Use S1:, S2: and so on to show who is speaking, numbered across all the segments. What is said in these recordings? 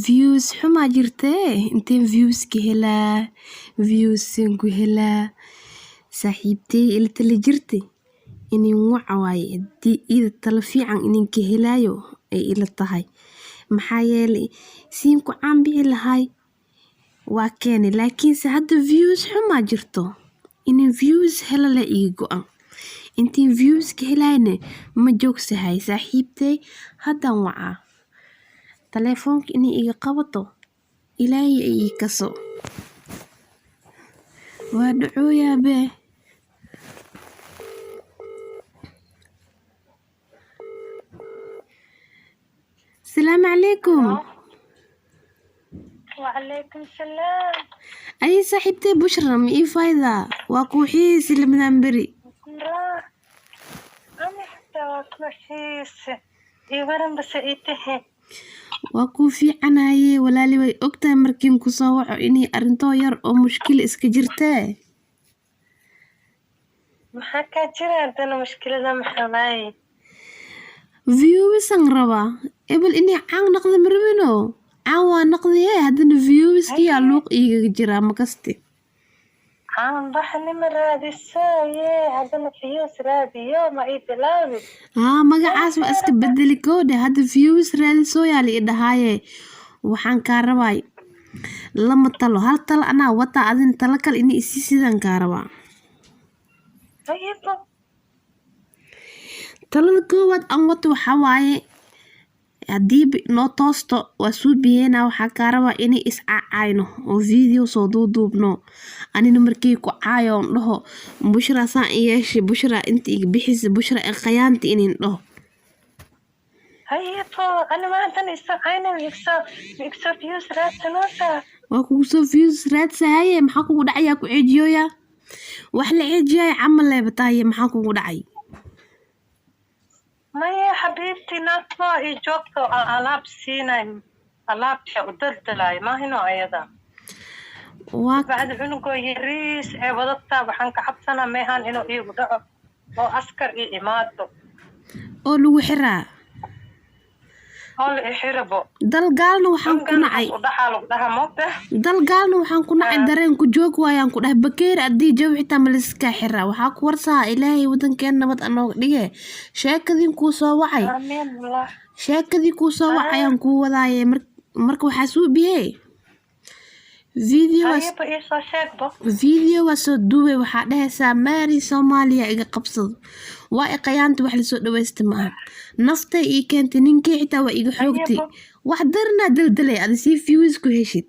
S1: views xumaa jirtee inteen views ka helaa viewsan ku helaa saaxiibtey ila tala jirte inin waca waaye hadii ida tala fiican inin ka helaayo ay ila tahay maxaa yeelay siin ku caan bixi lahay waa keene laakiinse hadda views xumaa jirto inin views hela la iga go'an intiin views ka helayne ma joogsahay saaxiibtey haddaan wacaa telefoonka inay iga qabato ilaahay ay ii kaso waa dhacooyaa bee السلام عليكم.
S2: وعليكم السلام.
S1: أي صاحبتي بشرى مي فايدة وكوحيس اللي منبري.
S2: أنا حتى وكوحيس يورن بس إيته.
S1: وكوفي عناي ولا لي أكتر مركين كصوع إني أرنتو ير أو مشكلة إسكجرته.
S2: ما حكى جرى عندنا مشكلة ده محماي.
S1: فيوس ربا قبل إني عن نقد مربينو عن نقدي هذا فيوس كي علوق إيجا جرا مكستي
S2: عن بحني مرادي سايه هذا فيوس رادي يوم عيد لابد
S1: ما قاعد اسك بدلي كود هذا فيوس رادي سويا لي دهايه waxaan ka rabay lama talo hal tal ana wata adin talakal inii isi sidan ka rabaa
S2: ayba
S1: talada koowaad aan wato waxaa waaye haddii noo toosto waa suubiyeena waxaa kaa rabaa inay iscaacayno oo video soo duuduubno anina markii ku caayo on dhaho bushra saan yeeshe bushra inta iga bixisa bushra ee qayaanta inin dhaho
S2: ayba ana maantan iscayna mixo views raadsanoosa
S1: waa kugu soo views raadsahaye maxaa kugu dhacayaa ku ceejiyoya wax la ceejiyay camal leebatahaye maxaa kugu dhacay
S2: ما يا حبيبتي نطلع يجوكو ألعاب سينا ألعاب ودلدلاي ما هنا أيضا بعد عنقو يريس وضطا وحنك حبسنا ميهان إنو يودعو أو أسكر إيماتو
S1: oo lagu xiraa
S2: هول إحربو
S1: dalgaalna waxaan ku nacay dalgaalna waxaan ku nacay dareen ku joog waayaan ku dhahay bakeer adii jaw xitaa maliska xiraa waxaa ku warsaa ilaahay wadankeen nabad anoo dhige sheekadii ku soo wacay
S2: آمين والله
S1: sheekadii ku soo wacayaan ku wadaaye marka waxaa suubiyay video waa soo duubay waxaa dhahaysaa maari Soomaaliya iga qabsado waa iqayaanta wax la soo dhaweysta maaha naftay ii keentay ninkii xitaa waa iga xoogtay wax darna daldalay adi si views ku heshid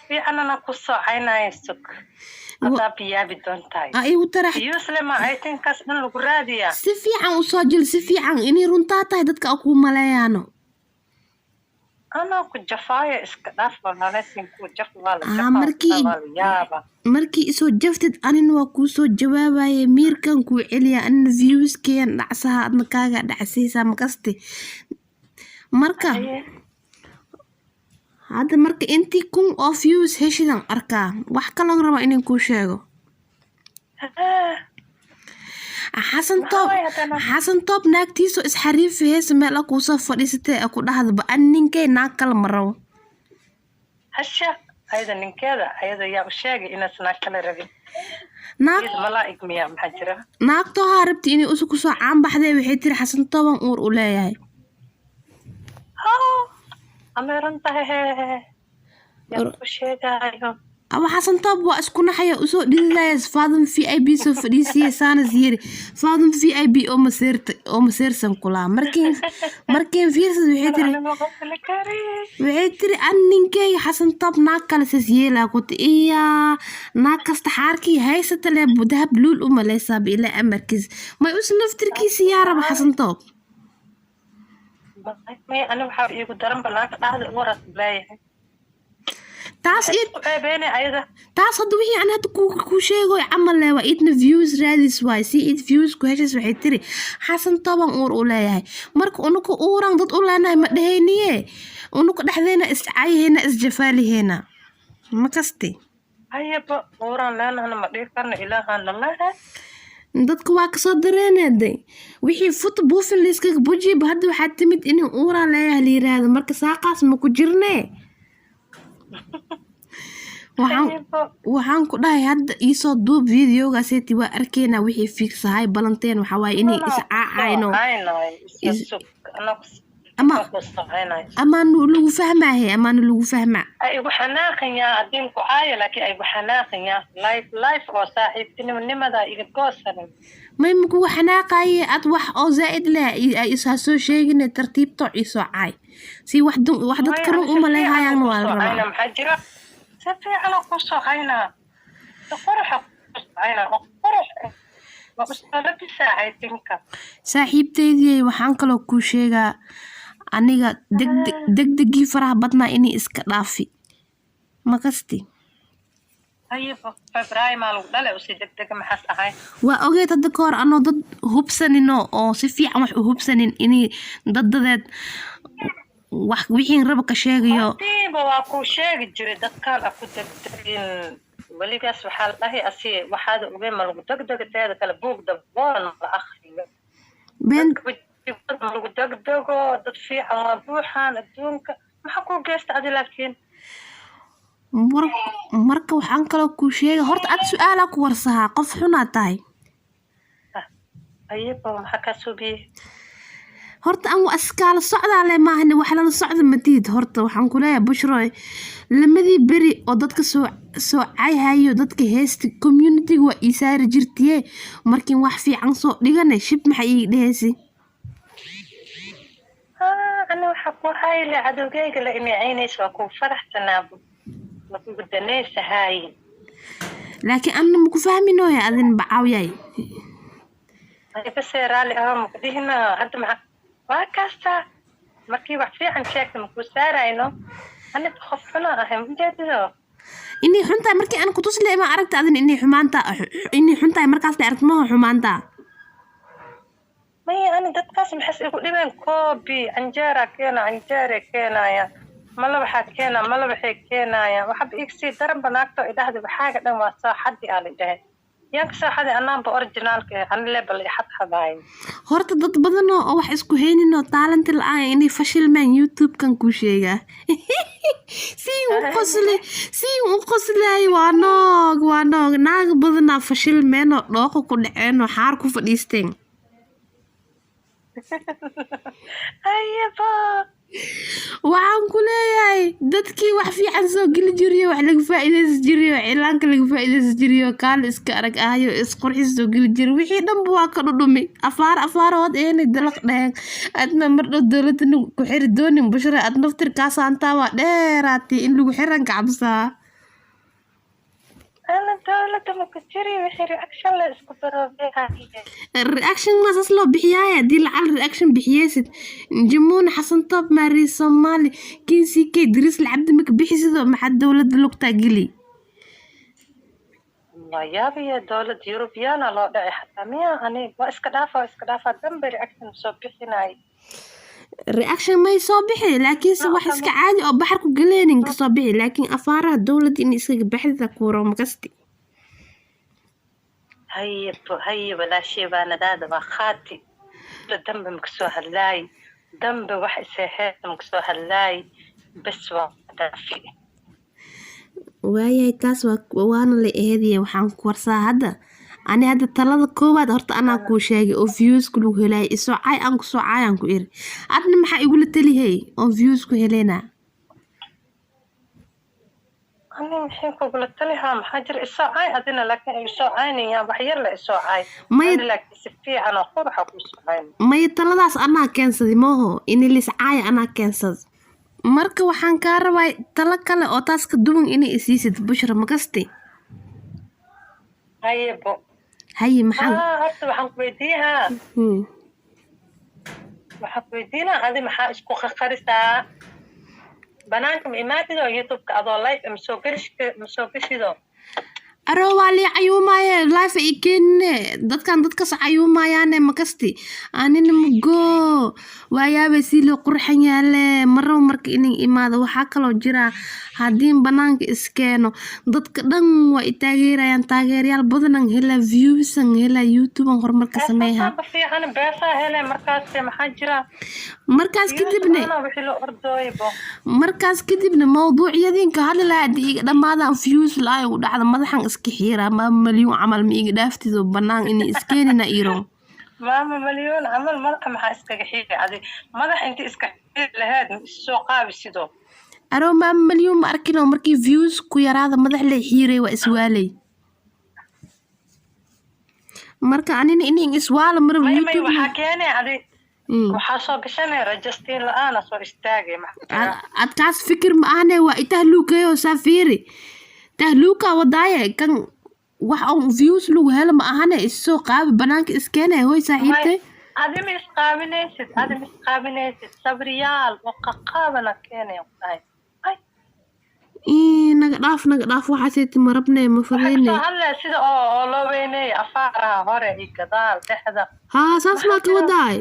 S2: في أنا قصة عينا يسك أطابيا بدون تاي
S1: igu tarax
S2: يسلم عيتين كسبن القرادية
S1: si fiican u soo jil si fiican inay runtaa tahay dadka ku maleeyaano
S2: أنا كنت جفاية إسكداف ولا لسين كنت جف ولا جفا
S1: markii isoo jaftid anin waa kuu soo jawaabaye miirkan kuu celiya an viewskeen dhacsaha adna kaaga dhacsaysaa makaste marka hadda marka intii kun oo views heshidan arkaa wax kaloon raba inaan kuu sheego xasan toob naagtiisoo isxariifaysa meel a kuusoo fadhiisatay a ku dhahdaba an ninkay naag kala marawo
S2: hasha ayada ninkeeda ayada yaa u sheegay inaad naag kala rabin malaa'ig miyaa maxaa jira
S1: naagtoo haa rabti inay usu kusoo caan baxday waxay tiri xasan tooban uur u leeyahay
S2: ameerantahay yaa ku sheegayo
S1: aba xasan toob waa isku naxaya usoo dhididaya faadan VIP soo fadhiisiyay saana ziyiri faadan VIP oo maseersan kulaa markii fiirsad waxay tiri an ninkay xasan toob naag kale sas yeelaa ku tiya naag kasta xaarkii haysata le dahab luul u maleysaa ila amarkiis may us naftirkiisa yaa raba xasan toob
S2: may ana waxa igu daran balaanka dhahda waras leeyahay
S1: taas hadda wixii aan hadda ku sheego camal leh waa idna views raadis waay si id views ku heshays waxay tiri xasan toban uur u leeyahay marka unuka uuran dad u leenahay ma dhahayniye unuka dhexdeena iscayheena isjafaaliheena ma kaste
S2: ayaba uuran leenahana ma dhihi karna ilaahaan lalaha
S1: dadka waa kasoo dareeneeday wixii futa buufin layskaga bujiba hadda waxaa timid inay uuraa leeyahay la yiraahdo marka saaqaas ma ku jirnee waxaan ku dhahay hadda iisoo duub videogaaseti waa arkeynaa wixii fiigsahay balanteen waxaa waaye inay iscaacayno amaanu lagu fahmaahe amaanu lagu fahmaa
S2: ay igu xanaaqayaa adinku caayo laakiin ay igu xanaaqayaa life oo saaxiibtinimada iga goosanin
S1: may makugu xanaaqaye ad wax oo zaa'id leh ay isaa soo sheegine tartiibto isoo caay si wax dadka run uma leehayaan waa la rabaa
S2: maxaa jira si fiican oo ku soo haynaa qurux waa ustaala bisaaciidinka
S1: saaxiibteydii waxaan kaloo kuu sheegaa aniga degdegii faraha badnaa inay iska dhaafi makasti waa ogeed hadda ka hor anoo dad hubsanino oo si fiican wax u hubsanin inay dadadeed wax wixii raba ka sheegayo
S2: waa kuu sheegi jiray dadkaan aku degdegin weligaas waxaa la dhahay asi waxaada ogeen ma lagu degdega teeda kale buug daboolan la akhriyo lagu degdego dad fiican waa buuxaan adduunka maxaa kuu geysta adi laakiin
S1: marka waxaan kaloo kuu sheega horta ad su-aalaa ku warsahaa qof xunaa tahay
S2: ayaba maxaa kaa suubiyey
S1: horta aan askaala socdaa le maahane wax lala socda matiid horta waxaan ku leeyahay bushroy lamadii beri oo dadka soo cayhayo dadka heesta communitiga waa ii saari jirtiye markiin wax fiican soo dhigane shib maxaa ii dheheysi
S2: ana waxaa ku hayle cadowgeyga la imicaynaysa waa kuu faraxsanaabo waa kugu danaysahaye
S1: laakiin anna maku fahminooya adin bacawyay
S2: base raalli aho makudihina hadda maxaa waa kaastaa markii wax fiican sheegta makuu saarayno anita qof xuna ahay majeedido
S1: inay xuntahay markii aan kutusle ma aragta adin inay xuntahay markaas la aragta maha xumaantaa
S2: maya ani dadkaas maxaas igu dhibeen koobi canjeera keenaya malabaxaa keena malabaxay keenaya waxaba igsii daran banaagto idhahda waxaaga dhan waa soo xadi aa la dhahay yaanka soo xadi anaanba originaalka anileba la xadxadaay
S1: horta dad badan oo wax isku haynin oo taalanti la-aan inay fashilmaan youtube-kan kuu sheegaa si u qoslay waa noog naaga badanaa fashilmeen oo dhooqo ku dhaceen oo xaar ku fadhiisteen waxaan ku leeyahay dadkii wax fiican soo geli jiriyo wax laga faa'iideysan jiriyo cilaanka laga faa'iideysan jiriyo kaal iska arag ahayo isqurxis soo geli jiri wixii dhanba waa ka dhudhumi afaarood eenay dalaq dhaheen adna mardhow dowladana ku xiri doonin bushra ad naftirkaasaantaa waa dheeraatay in lagu xiran kacabsaa reaction maasas loo bixiyaaya haddii lacal reaction bixiyeysid jamuuna xasan toob maari soomaali kinsike dariis lacabdi maka bixisidoo maxaa dowladda lugtaa geli
S2: yaabiya dowlad yurubiyaana loo dhacay xataa miya ani waa iska dhaafa dambe reaction soo bixinay
S1: reaction may soo bixi laakiinse wax iska caadi oo baxar ku galeenin ka soo bixi laakiin afaaraha dowladda in iskaga baxdida kuuro makasti
S2: haye walaashey baanadaada waa khaati dambe makasoo hadlaay dambe wax iseheeda makasoo hadlaay bes waa daafi
S1: waayahay taas waana la eediye waxaan ku warsaa hadda ani hadda talada koowaad horta anaa kuu sheegay oo viewsku lagu helay isoo caay aan kusoo caayaan ku iri adna maxaa igula talihey oo viewsku helena
S2: ani maxay kugula talihaa maxaa jira isoo caay adina laakiin ay isoo caynayaan wax yar la isoo caay laakiin si fiican oo qurxa kusoo cayn
S1: maya taladaas anaa keensaday mooho in lis caaya anaa keensaday marka waxaan kaa rabaa talo kale oo taas ka duwan inay isiisid bushra makasti haye maxaa
S2: horta waxaan ku weydiinaa adi maxaa isku qarisaa banaanka ma imaadido youtube-ka adoo live ma soo geshido
S1: Aro wali ayuumaya life ay keenine dadkan dadkas ayuumayaane makasti aanina mugo waayaaba si loo qurxan yaale marro marka inay imaado waxaa kaloo jira haddii banaanka iskeeno dadka dhan waa i taageerayaan taageerayaal badan hela views hela youtube horumarka sameeyaa
S2: fiican beesa hele markaas maxaa jira
S1: markaas kadibna mawduucyadiinka hadli lahaa haddii iga dhammaadaan views la-ay u dhacda madaxan iska xiiraa ma maliyuun camal ma iga dhaaftido bannaan inay iskeenina iro
S2: maama maliyuun camal madaxa maxaa iskaga xiiri adig madax intii iska xiiri lahayd soo qaabi sidoo
S1: aro maama maliyuun ma arkino markii views ku yaraada madax la xiiray waa iswaalay marka anina inin iswaala mar
S2: youtube waxaa keenay adig waxaa soo gashanay rajastiin la-aana soo istaagay
S1: adkaas fikir ma ahne waa itahluukayo safiiri tahluuka wadaaye kan wax on views lagu helo ma ahane isoo qaabi banaanka iskeenay hoy saaxiibtay
S2: adima isqaabinaysid sabriyaal oo qaqaabana keenay
S1: naga dhaaf waxaaseeti marabne ma fadayne
S2: sida oo loo weynay afaaraha hore iyo gadaal dhexda
S1: haa saas maa ka wadaay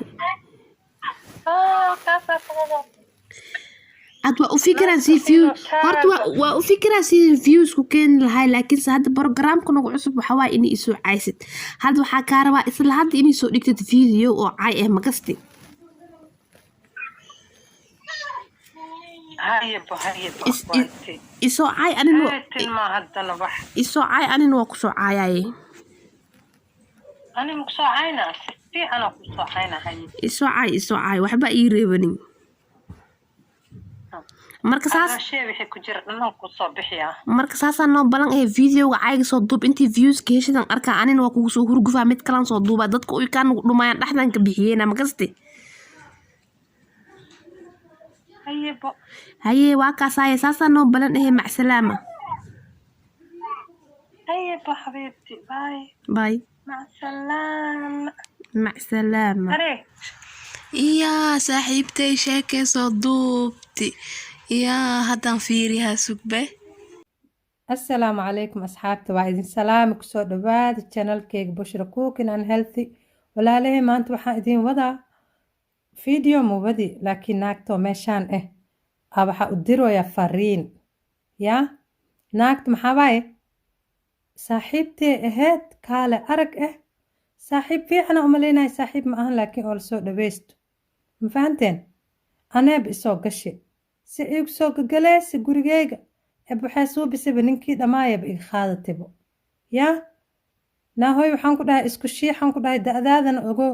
S1: ad waa u fikiraan si views horta waa u fikiraan si views ku keeni lahay laakiin hadda programka nagu cusub waxa waaye inay isoo caysid hadda waxaa kaa rabaa isla hadda inay soo dhigtid video oo cay makasti isoo cay anin waa kusoo caayaye isoo cay waxba ii reebanin marka saasa noo balan videoga cayga soo duub intii views ka heshidan arkaa anin waa kugu soo hurgufaa mid kalan soo duubaa dadka uy kaa nagu dhumayaan dhexdan ka bixiyeena makasti haye waa kaasaaye saasa noo balan macsalaama باي
S2: مع السلامة
S1: مع السلامة يا صاحبتي شاكي صدوبتي يا هدان فيريها سكبة
S3: السلام عليكم أصحابتي وعيدين سلامك سو دباد channel كيك بشرة كوكين and healthy ولا ليه ما أنت waxaan idin wadaa فيديو مو بدي لكن naagto meeshaan waxa u diraya fariin ya naagta maxaa waaye saaxiibtee ahayd kaale arag saaxiib fiicana umaleynaya saaxiib ma ahan laakiin oo lasoo dhaweysto ma fahanteen aneeb isoo gashi si igu soo gagaleysa gurigeyga waxay suubisaba ninkii dhammaayaba iga qaadatibo yaa naahoy waxaan ku dhahay isku shiixan ku dhahay da-daadana ogo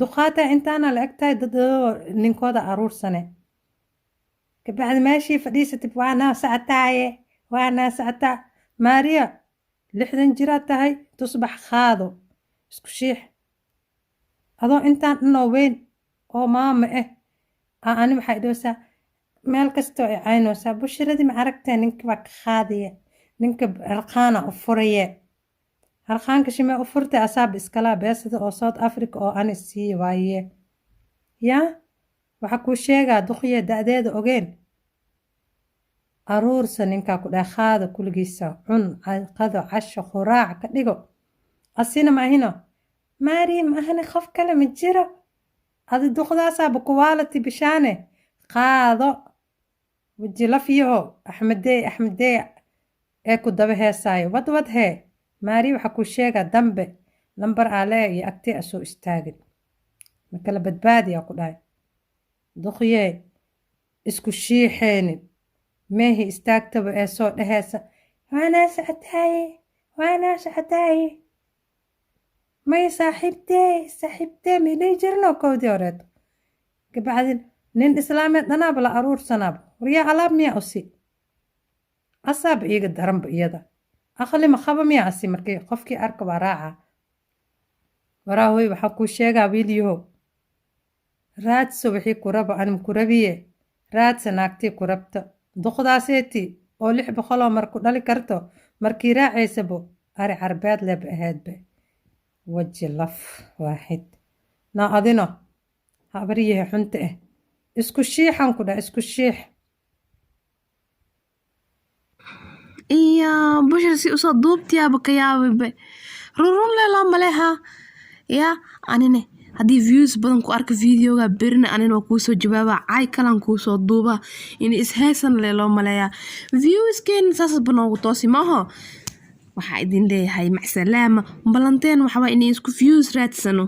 S3: duqaata intaana la eg tahay dadoo ninkooda aruursane kabacdi meeshii fadhiisatib waa naa sacataa maariya 60 jiraad tahay tusbax qaado isku shiix adoo intaan dhanoo weyn oo maama ani waxay dhoosaa meel kastoo ay caynoosaa bushiradii ma aragtee ninka baa ka qaadaya ninka harqaana u furaye harqaanka shimee u furtay asaaba iskalaa beesada oo South Africa oo ani sii waaye yaa waxa kuu sheegaa duqiya da-deeda ogeen aruursa ninkaa ku dhahay qaado kuligiisa cun qado casho quraac ka dhigo asina ma ahino maari ma ahane qof kale ma jiro adi duqdaasaaba kuwaalati bishaane qaado waji lafiyaho axmedey ee ku daba heesaayo wadwad hee maari waxa kuu sheegaa dambe lambar aalee iyo agtee asoo istaagin ma kala badbaadiyaa ku dhahay duqyee isku shiixeenin meehi istaagtaba ee soo dhaheesa waanaa socotaaye may saaxiibtee midhay jirno kowdii horeeto kabacdin nin islaameed dhanaaba la aruursanaaba waryaa alaab miyaa usi asaaba iiga daranba iyada aqli ma qaba miyaa asi markii qofkii arka waa raaca waraahoy waxaa kuu sheegaa wiilyahow raadso wixii ku rabo anim ku rabiye raadsa naagtii ku rabto duqdaaseeti oo 600 mar ku dhali karto markii raacaysabo ari carbeed leeb ahaydba waji laf waaxid naa adino habaryaha xunta isku shiixan ku dhaa isku shiix
S1: iya bushra si usoo duubtiyaaba ka yaabibe rurun leelaa maleha ya anine haddii views badan ku arka videoga berina anina waa kuusoo jawaaba caay kalan kuusoo duuba in ishaysan leeloo maleeyaa viewskeen saasba noogu toosi maaho waxaa idin leeyahay macsalaama balanteen waxaa inay isku views raadsano